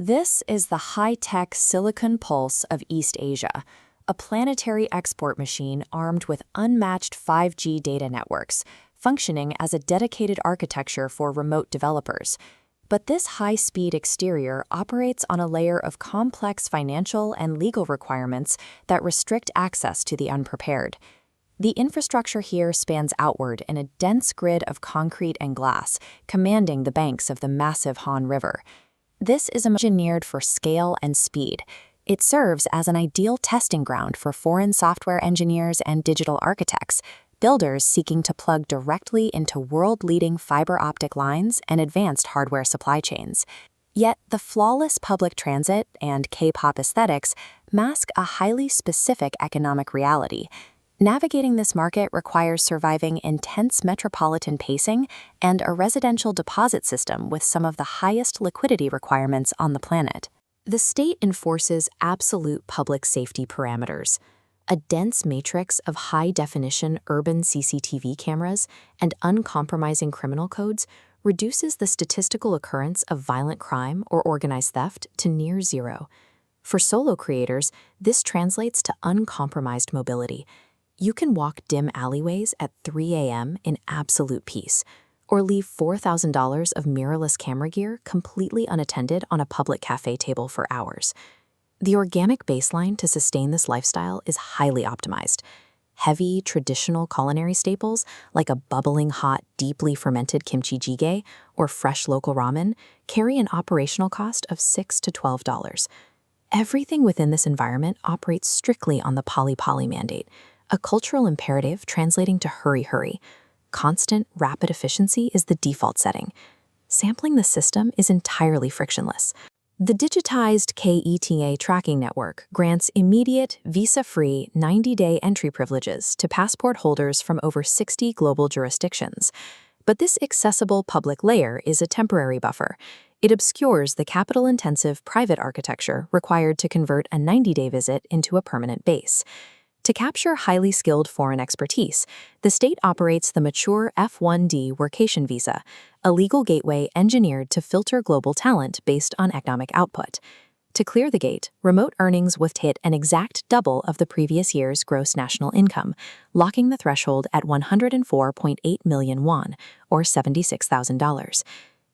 This is the high-tech Silicon Pulse of East Asia, a planetary export machine armed with unmatched 5G data networks, functioning as a dedicated architecture for remote developers. But this high-speed exterior operates on a layer of complex financial and legal requirements that restrict access to the unprepared. The infrastructure here spans outward in a dense grid of concrete and glass, commanding the banks of the massive Han River. This is engineered for scale and speed. It serves as an ideal testing ground for foreign software engineers and digital architects, builders seeking to plug directly into world-leading fiber optic lines and advanced hardware supply chains. Yet the flawless public transit and K-pop aesthetics mask a highly specific economic reality. Navigating this market requires surviving intense metropolitan pacing and a residential deposit system with some of the highest liquidity requirements on the planet. The state enforces absolute public safety parameters. A dense matrix of high-definition urban CCTV cameras and uncompromising criminal codes reduces the statistical occurrence of violent crime or organized theft to near zero. For solo creators, this translates to uncompromised mobility. You can walk dim alleyways at 3 a.m. in absolute peace, or leave $4,000 of mirrorless camera gear completely unattended on a public cafe table for hours. The organic baseline to sustain this lifestyle is highly optimized. Heavy, traditional culinary staples like a bubbling hot, deeply fermented kimchi Jjigae or fresh local ramen carry an operational cost of $6 to $12. Everything within this environment operates strictly on the poly-poly mandate, a cultural imperative translating to hurry. Constant, rapid efficiency is the default setting. Sampling the system is entirely frictionless. The digitized K-ETA tracking network grants immediate, visa-free 90-day entry privileges to passport holders from over 60 global jurisdictions. But this accessible public layer is a temporary buffer. It obscures the capital-intensive private architecture required to convert a 90-day visit into a permanent base. To capture highly skilled foreign expertise, the state operates the mature F1D Workcation visa, a legal gateway engineered to filter global talent based on economic output. To clear the gate, remote earnings would hit an exact double of the previous year's gross national income, locking the threshold at 104.8 million won, or $76,000.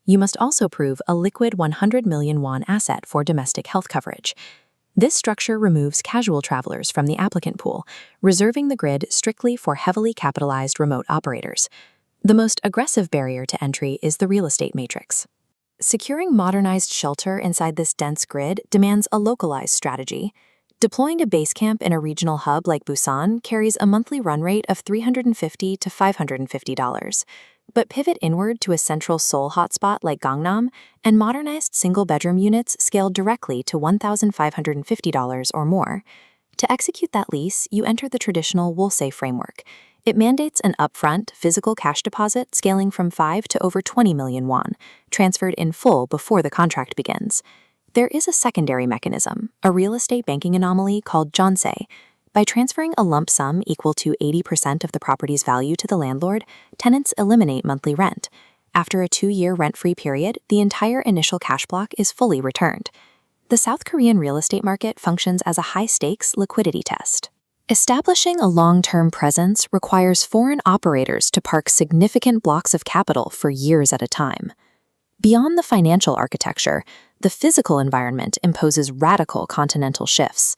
You must also prove a liquid 100 million won asset for domestic health coverage. This structure removes casual travelers from the applicant pool, reserving the grid strictly for heavily capitalized remote operators. The most aggressive barrier to entry is the real estate matrix. Securing modernized shelter inside this dense grid demands a localized strategy. Deploying a base camp in a regional hub like Busan carries a monthly run rate of $350 to $550. But pivot inward to a central Seoul hotspot like Gangnam, and modernized single-bedroom units scaled directly to $1,550 or more. To execute that lease, you enter the traditional Wolse framework. It mandates an upfront, physical cash deposit scaling from 5 to over 20 million won, transferred in full before the contract begins. There is a secondary mechanism, a real estate banking anomaly called Jeonse. By transferring a lump sum equal to 80% of the property's value to the landlord, tenants eliminate monthly rent. After a 2-year rent-free period, the entire initial cash block is fully returned. The South Korean real estate market functions as a high-stakes liquidity test. Establishing a long-term presence requires foreign operators to park significant blocks of capital for years at a time. Beyond the financial architecture, the physical environment imposes radical continental shifts.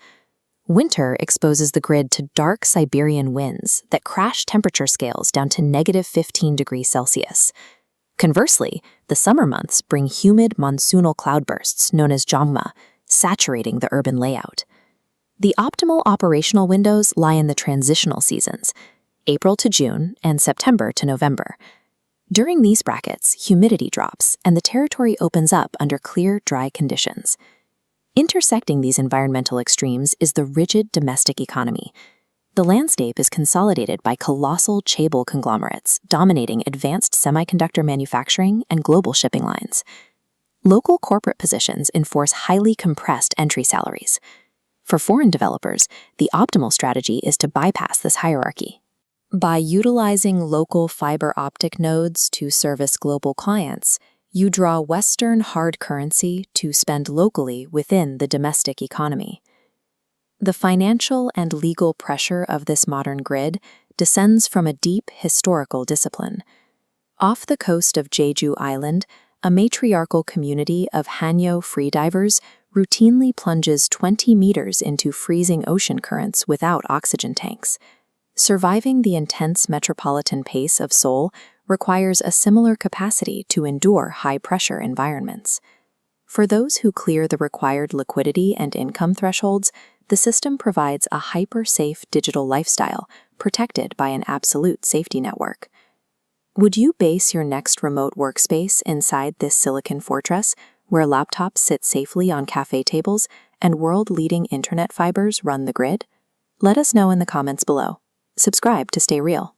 Winter exposes the grid to dark Siberian winds that crash temperature scales down to -15 degrees Celsius. Conversely, the summer months bring humid monsoonal cloudbursts known as Jeonse, saturating the urban layout. The optimal operational windows lie in the transitional seasons, April to June and September to November. During these brackets, humidity drops and the territory opens up under clear, dry conditions. Intersecting these environmental extremes is the rigid domestic economy. The landscape is consolidated by colossal chaebol conglomerates dominating advanced semiconductor manufacturing and global shipping lines. Local corporate positions enforce highly compressed entry salaries. For foreign developers, the optimal strategy is to bypass this hierarchy. By utilizing local fiber optic nodes to service global clients, You draw Western hard currency to spend locally within the domestic economy. The financial and legal pressure of this modern grid descends from a deep historical discipline. Off the coast of Jeju Island, a matriarchal community of Hanyo freedivers routinely plunges 20 meters into freezing ocean currents without oxygen tanks. Surviving the intense metropolitan pace of Seoul requires a similar capacity to endure high-pressure environments. For those who clear the required liquidity and income thresholds, the system provides a hyper-safe digital lifestyle protected by an absolute safety network. Would you base your next remote workspace inside this silicon fortress, where laptops sit safely on cafe tables and world-leading internet fibers run the grid? Let us know in the comments below. Subscribe to stay real.